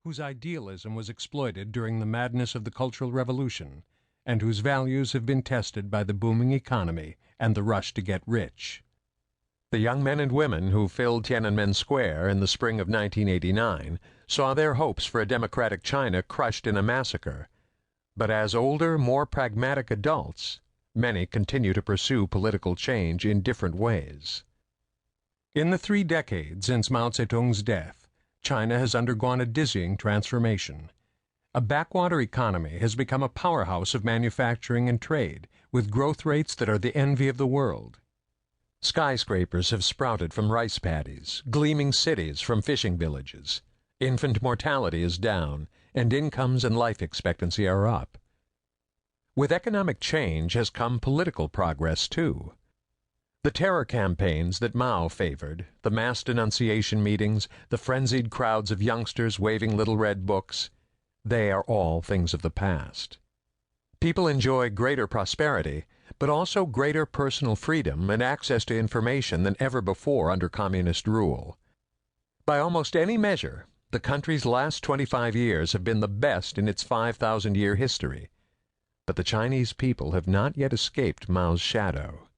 whose idealism was exploited during the madness of the Cultural Revolution, and whose values have been tested by the booming economy and the rush to get rich. The young men and women who filled Tiananmen Square in the spring of 1989 saw their hopes for a democratic China crushed in a massacre. But as older, more pragmatic adults, many continue to pursue political change in different ways. In the 3 decades since Mao Zedong's death, China has undergone a dizzying transformation. A backwater economy has become a powerhouse of manufacturing and trade, with growth rates that are the envy of the world. Skyscrapers have sprouted from rice paddies, gleaming cities from fishing villages. Infant mortality is down, and incomes and life expectancy are up. With economic change has come political progress, too. The terror campaigns that Mao favored, the mass denunciation meetings, the frenzied crowds of youngsters waving little red books, they are all things of the past. People enjoy greater prosperity, but also greater personal freedom and access to information than ever before under communist rule. By almost any measure, the country's last 25 years have been the best in its 5,000-year history. But the Chinese people have not yet escaped Mao's shadow.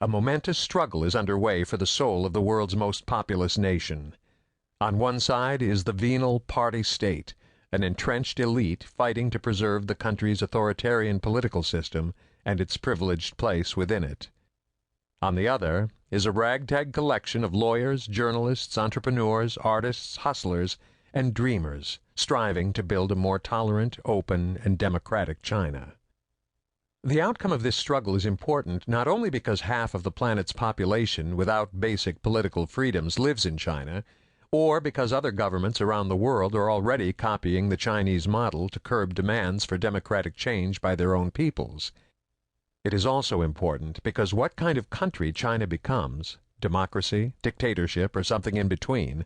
A momentous struggle is underway for the soul of the world's most populous nation. On one side is the venal party state, an entrenched elite fighting to preserve the country's authoritarian political system and its privileged place within it. On the other is a ragtag collection of lawyers, journalists, entrepreneurs, artists, hustlers, and dreamers striving to build a more tolerant, open, and democratic China. The outcome of this struggle is important not only because half of the planet's population without basic political freedoms lives in China, or because other governments around the world are already copying the Chinese model to curb demands for democratic change by their own peoples. It is also important because what kind of country China becomes, democracy, dictatorship, or something in between,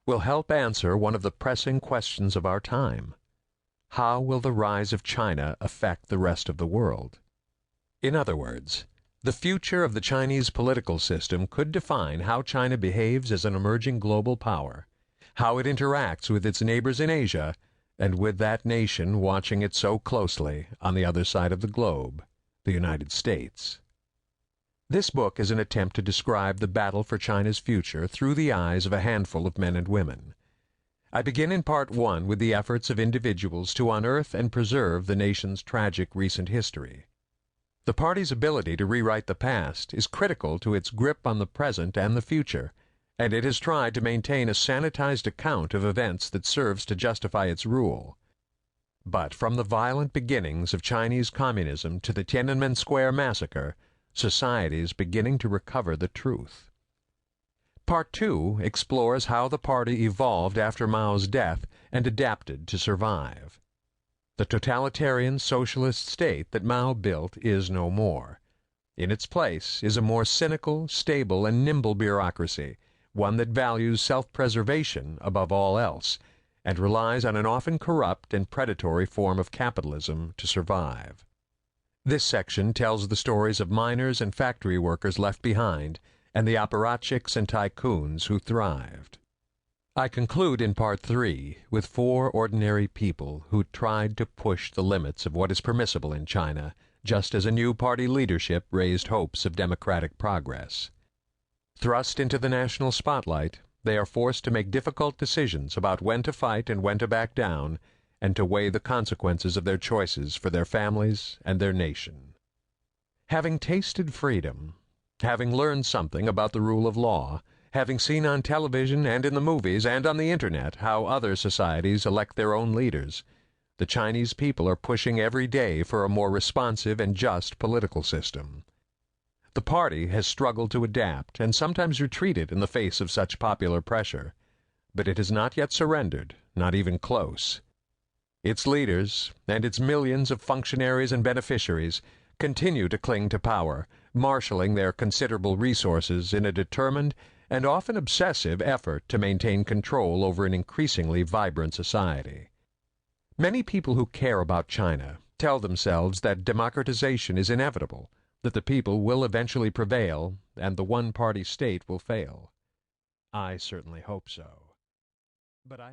will help answer one of the pressing questions of our time. How will the rise of China affect the rest of the world? In other words, the future of the Chinese political system could define how China behaves as an emerging global power, how it interacts with its neighbors in Asia, and with that nation watching it so closely on the other side of the globe, the United States. This book is an attempt to describe the battle for China's future through the eyes of a handful of men and women. I begin in Part 1 with the efforts of individuals to unearth and preserve the nation's tragic recent history. The party's ability to rewrite the past is critical to its grip on the present and the future, and it has tried to maintain a sanitized account of events that serves to justify its rule. But from the violent beginnings of Chinese communism to the Tiananmen Square massacre, society is beginning to recover the truth. Part 2 explores how the party evolved after Mao's death and adapted to survive. The totalitarian socialist state that Mao built is no more. In its place is a more cynical, stable, and nimble bureaucracy, one that values self-preservation above all else, and relies on an often corrupt and predatory form of capitalism to survive. This section tells the stories of miners and factory workers left behind, and the apparatchiks and tycoons who thrived. I conclude in Part 3 with 4 ordinary people who tried to push the limits of what is permissible in China, just as a new party leadership raised hopes of democratic progress. Thrust into the national spotlight, they are forced to make difficult decisions about when to fight and when to back down, and to weigh the consequences of their choices for their families and their nation. Having tasted freedom, having learned something about the rule of law, having seen on television and in the movies and on the internet how other societies elect their own leaders, the Chinese people are pushing every day for a more responsive and just political system. The party has struggled to adapt and sometimes retreated in the face of such popular pressure, but it has not yet surrendered, not even close. Its leaders, and its millions of functionaries and beneficiaries, continue to cling to power, marshaling their considerable resources in a determined and often obsessive effort to maintain control over an increasingly vibrant society. Many people who care about China tell themselves that democratization is inevitable, that the people will eventually prevail, and the one-party state will fail. I certainly hope so. But I have